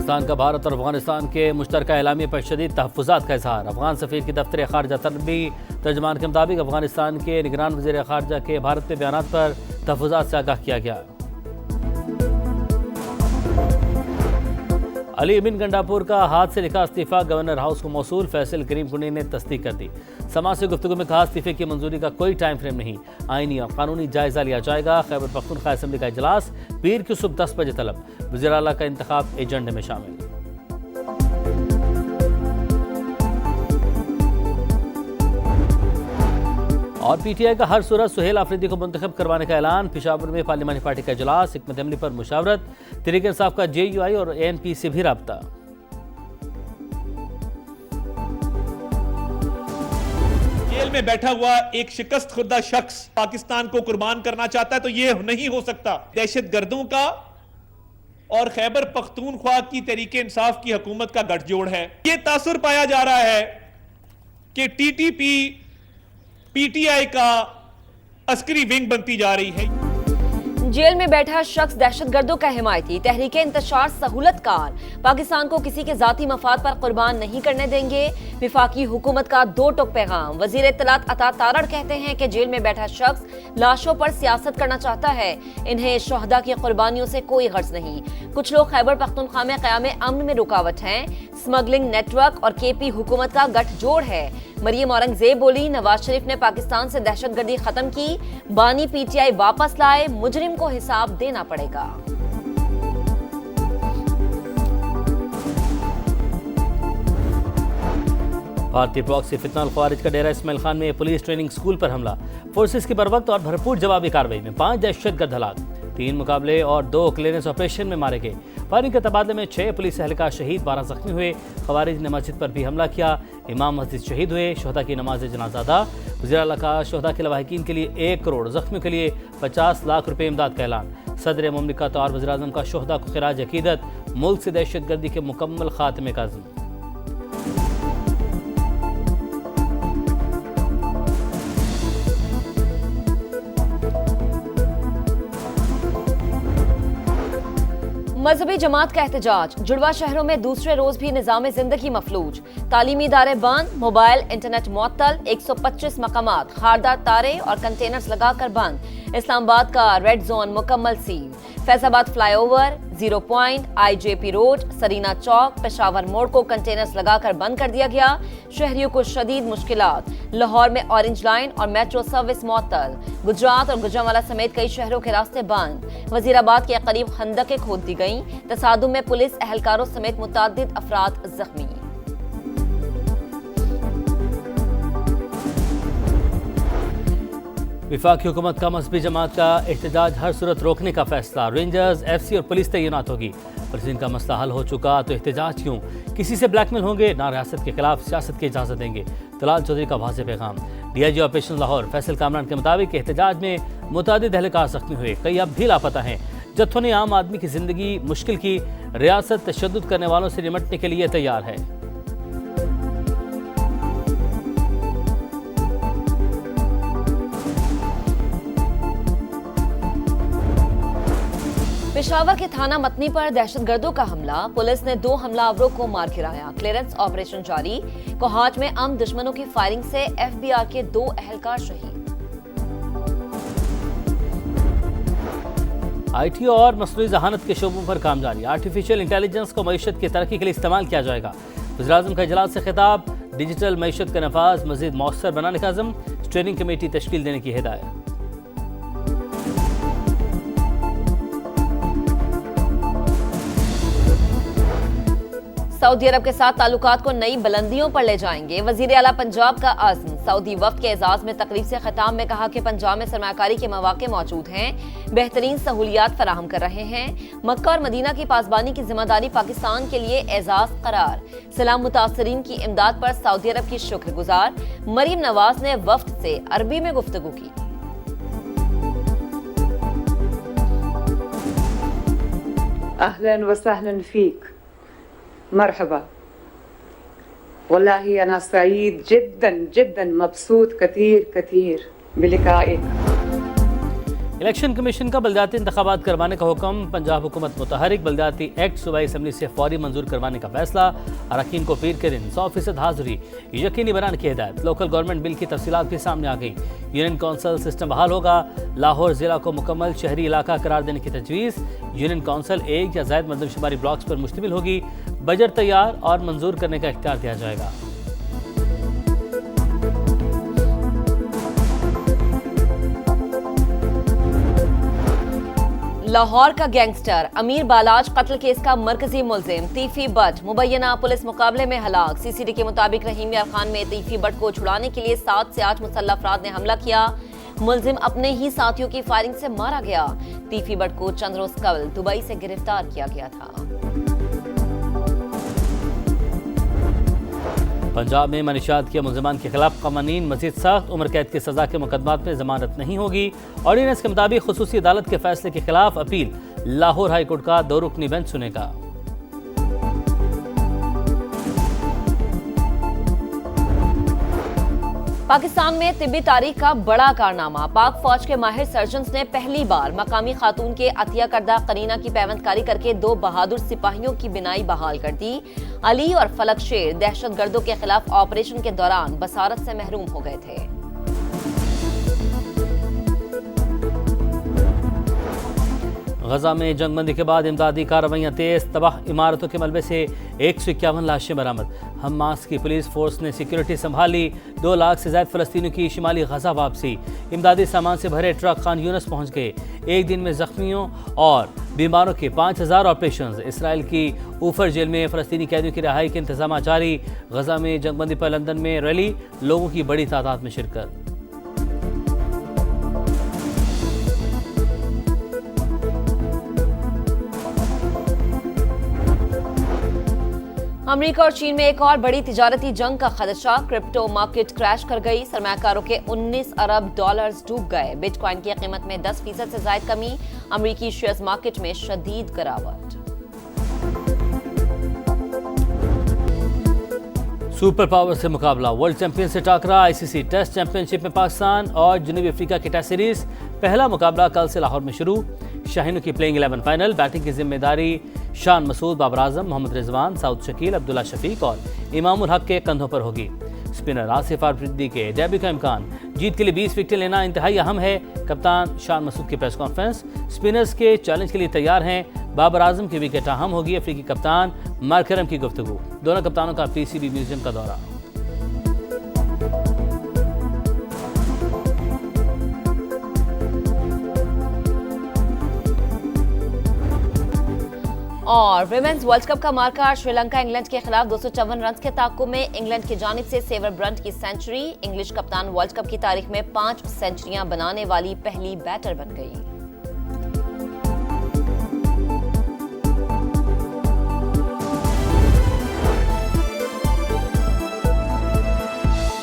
पाकिस्तान का भारत और अफगानिस्तान के मुश्तरका एलामिया पर शदीद तहफ़्फ़ुज़ात का इज़हार। अफगान सफ़ीर की दफ्तर ख़ारजा तरबी तर्जमान के मुताबिक अफगानिस्तान के निगरान वज़ीर ख़ारजा के भारत के बयानात पर तहफ़्फ़ुज़ात से आगाह किया गया। अली बिन गंडापुर का हाथ से लिखा इस्तीफ़ा गवर्नर हाउस को मौसूल, फैसल करीम कुनी ने तस्दीक कर दी। समाज से गुफ्तगू में कहा इस्तीफ़े की मंजूरी का कोई टाइम फ्रेम नहीं, आईनी और कानूनी जायजा लिया जाएगा। खैबर पख्तूनख्वा असेंबली का इजलास पीर की सुबह 10 बजे तलब, वज़ीर आला का इंतखाब एजेंडे में शामिल। और पीटीआई का हर सूरत सुहेल आफरीदी को मुंतखब करवाने का ऐलान। पेशावर में पार्लिमानी पार्टी का इजलास, हिकमत अमली पर मुशावरत, तहरीक इंसाफ का JUI और ANP से भी राब्ता। जेल में बैठा हुआ एक शिकस्त खुर्दा शख्स पाकिस्तान को कुर्बान करना चाहता है तो ये नहीं हो सकता। दहशतगर्दों का और खैबर पख्तूनख्वा की तहरीक इंसाफ की हुकूमत का गठजोड़ है। ये तासुर पाया जा रहा है कि TTP PTI का अस्करी विंग बनती जा रही है। जेल में बैठा शख्स दहशतगर्दों का हिमायती, तहरीक इंतशार सहूलतकार, पाकिस्तान को किसी के जाती मफाद पर कुर्बान नहीं करने देंगे। विफाकी हुकूमत का दो टुक पैगाम। वजीर इत्तलात अता तारड़ कहते हैं कि जेल में बैठा शख्स लाशों पर सियासत करना चाहता है, इन्हें शोहदा की कुर्बानियों से कोई गर्ज नहीं। कुछ लोग खैबर पख्तूनख्वा में क़याम अमन में रुकावट हैं। स्मगलिंग नेटवर्क और KP हुकूमत का गठजोड़ है। मरियम औरंगजेब बोली, नवाज शरीफ ने पाकिस्तान से दहशतगर्दी खत्म की, बानी PTI वापस लाए, मुजरिम को हिसाब देना पड़ेगा। भारतीय प्रॉक्सी फितना ख्वारिज का डेरा इस्माइल खान में पुलिस ट्रेनिंग स्कूल पर हमला। फोर्सेस की बरवक्त और भरपूर जवाबी कार्रवाई में 5 दहशतगर्द हलाक, 3 मुकाबले और 2 क्लियरेंस ऑपरेशन में मारे गए। फायरिंग के तबादले में 6 पुलिस एहलकार शहीद, 12 जख्मी हुए। खवारिज ने मस्जिद पर भी हमला किया, इमाम मस्जिद शहीद हुए। शोहदा की नमाज जनाजा अदा। वज़ीर आला का शोहदा के लवाहिकीन के लिए 1 करोड़, जख्मियों के लिए 50 लाख रुपए इमदाद का ऐलान। सदर मुमलिकत और वज़ीर आज़म का शोहदा को खिराज अकीदत, मुल्क से दहशतगर्दी के मुकम्मल खात्मे का अज़्म। मजहबी जमात का एहतजाज। जुड़वा शहरों में दूसरे रोज भी निजाम जिंदगी मफलूज, तालीमी इदारे बंद, मोबाइल इंटरनेट मुअत्तल, 125 मकामात खारदार तारे और कंटेनर्स लगाकर बंद। इस्लामाबाद का रेड जोन मुकम्मल सील। Faizabad flyover, 0 point, IJP road, Serena Chowk, Peshawar Mor को कंटेनर्स लगाकर बंद कर दिया गया। शहरियों को शदीद मुश्किलात। लाहौर में ऑरेंज लाइन और मेट्रो सर्विस मुअत्तल। गुजरात और गुजरांवाला समेत कई शहरों के रास्ते बंद। वजीराबाद के करीब खंदकें खोद दी गईं। तसादुम में पुलिस एहलकारों समेत मुतअद्दिद अफराद जख्मी। विफाकी हुकूमत का मजहबी जमात का एहतजाज हर सूरत रोकने का फैसला। रेंजर्स, FC और पुलिस तैनात होगी। पुलिस का मसला हल हो चुका तो एहतजाज क्यों? किसी से ब्लैकमेल होंगे ना रियासत के खिलाफ सियासत की इजाज़त देंगे। तलाल चौधरी का वाज़ेह पैगाम। DIG ऑपरेशन लाहौर फैसल कामरान के मुताबिक एहतजाज में मुतअद्दिद एहलकार जख्मी हुए, कई अब भी लापता हैं। जत्थों ने आम आदमी की जिंदगी मुश्किल की। रियासत तशद्दुद करने वालों से निमटने के लिए तैयार है। पेशावर के थाना मतनी पर दहशतगर्दों का हमला। पुलिस ने 2 हमलावरों को मार गिराया। क्लियरेंस ऑपरेशन जारी। कोहाट में अम दुश्मनों की फायरिंग से FBR के 2 एहलकार शहीद। IT और मसनूई ज़हानत के शोबों पर काम जारी। आर्टिफिशियल इंटेलिजेंस को मईशत की तरक्की के लिए इस्तेमाल किया जाएगा। वज़ीर आज़म का इजलास से खिताब। डिजिटल मईशत का नफाज मज़ीद मौसर बनाने का अज़म। स्टीयरिंग कमेटी तश्कील देने की हिदायत। सऊदी अरब के साथ ताल्लुकात को नई बुलंदियों पर ले जाएंगे। वजीर आला पंजाब का आज़म। सऊदी वफ्द के एजाज में तकरीब से खिताब में कहा कि पंजाब में सरमायाकारी के मौके मौजूद हैं, बेहतरीन सहूलियात फराहम कर रहे हैं। मक्का और मदीना की पासबानी की जिम्मेदारी पाकिस्तान के लिए एजाज करार। सलाम मुतासरीन की इमदाद पर सऊदी अरब की शुक्रगुजार। मरीम नवाज ने वफ्द से अरबी में गुफ्तगू की। अहलन व सहलन फीक, मरहबा। वल्लाही अना सईद जिद्दन जिद्दन मबसूत कतीर कतीर बिलिकाइक। इलेक्शन कमीशन का बलदियाती इंतखाबात करवाने का हुक्म, पंजाब हुकूमत मुतहरिक बलदियाती एक्ट सूबाई असम्बली से फौरी मंजूर करवाने का फैसला, अरकान को पीर के दिन 100% हाजिरी यकीनी बनाने की हिदायत। लोकल गवर्नमेंट बिल की तफसीलात भी सामने आ गई। यूनियन कौंसल सिस्टम बहाल होगा। लाहौर जिला को मुकम्मल शहरी इलाका करार देने की तजवीज़। यूनियन कौंसल एक या ज़ायद मरदमशुमारी ब्लॉक्स पर मुश्तमिल होगी। बजट तैयार और मंजूर करने का इख्तियार दिया जाएगा। लाहौर का गैंगस्टर अमीर बालाज कत्ल केस का मरकजी मुलजिम तीफी बट मुबैना पुलिस मुकाबले में हलाक। सीसीडी के मुताबिक रहीम यार खान में तीफी बट को छुड़ाने के लिए 7 से 8 मुसल्लह अफराद ने हमला किया। मुलजिम अपने ही साथियों की फायरिंग से मारा गया। तीफी बट को चंद रोज कबल दुबई से गिरफ्तार किया गया था। पंजाब में मनीशात के मुलजमान के खिलाफ कवानीन मजीद सख्त, उम्र कैद की सजा के मुकदमात में जमानत नहीं होगी। ऑर्डिनेंस के मुताबिक खुसूसी अदालत के फैसले के खिलाफ अपील लाहौर हाईकोर्ट का 2 रुकनी बेंच सुनेगा। पाकिस्तान में तिब्बी तारीख का बड़ा कारनामा, पाक फौज के माहिर सर्जन्स ने पहली बार मकामी खातून के अतिया करदा करीना की पैवंदकारी करके 2 बहादुर सिपाहियों की बिनाई बहाल कर दी। अली और फलक शेर दहशतगर्दों के खिलाफ ऑपरेशन के दौरान बसारत से महरूम हो गए थे। गजा में जंगबंदी के बाद इमदादी कार्रवाइयाँ तेज, तबाह इमारतों के मलबे से 151 लाशें बरामद। हमास की पुलिस फोर्स ने सिक्योरिटी संभाली। 2 लाख से ज्यादा फलस्तीनियों की शिमाली गजा वापसी। इमदादी सामान से भरे ट्रक खान यूनिस पहुंच गए। एक दिन में जख्मियों और बीमारों के 5000 ऑपरेशन। इसराइल की ऊफर जेल में फलस्तीनी कैदियों की रिहाई के इंतजाम जारी। गजा में जंगबंदी पर लंदन में रैली, लोगों की बड़ी तादाद में शिरकत। अमेरिका और चीन में एक और बड़ी तिजारती जंग का खदशा, क्रिप्टो मार्केट क्रैश कर गई। सरमायाकारों के 19 अरब डॉलर्स डूब गए। बिटकॉइन की कीमत में 10% से ज्यादा कमी। अमेरिकी शेयर्स मार्केट में शदीद गिरावट। सुपर पावर से मुकाबला, वर्ल्ड चैंपियन से टाकरा। आईसीसी टेस्ट चैंपियनशिप में पाकिस्तान और जनूबी अफ्रीका की टेस्ट सीरीज। पहला मुकाबला कल से लाहौर में शुरू। शाहीनों की प्लेइंग 11 फाइनल। बैटिंग की जिम्मेदारी शान मसूद, बाबर आजम, मोहम्मद रिजवान, साउद शकील, अब्दुल्ला शफीक और इमामुल हक के कंधों पर होगी। स्पिनर आसिफ आफरीदी के डेब्यू का इम्कान। जीत के लिए 20 विकेटें लेना इंतहाई अहम है। कप्तान शान मसूद की प्रेस कॉन्फ्रेंस। स्पिनर्स के चैलेंज के लिए तैयार हैं। बाबर आजम की विकेट अहम होगी। अफ्रीकी कप्तान मार्करम की गुफ्तगू। दोनों कप्तानों का पीसीबी म्यूजियम का दौरा। और विमेंस वर्ल्ड कप का मार्का, श्रीलंका इंग्लैंड के खिलाफ 254 रन के ताक़ुब में। इंग्लैंड की जानिब से सेवर ब्रंट की सेंचुरी। इंग्लिश कप्तान वर्ल्ड कप की तारीख में 5 सेंचुरियां बनाने वाली पहली बैटर बन गई।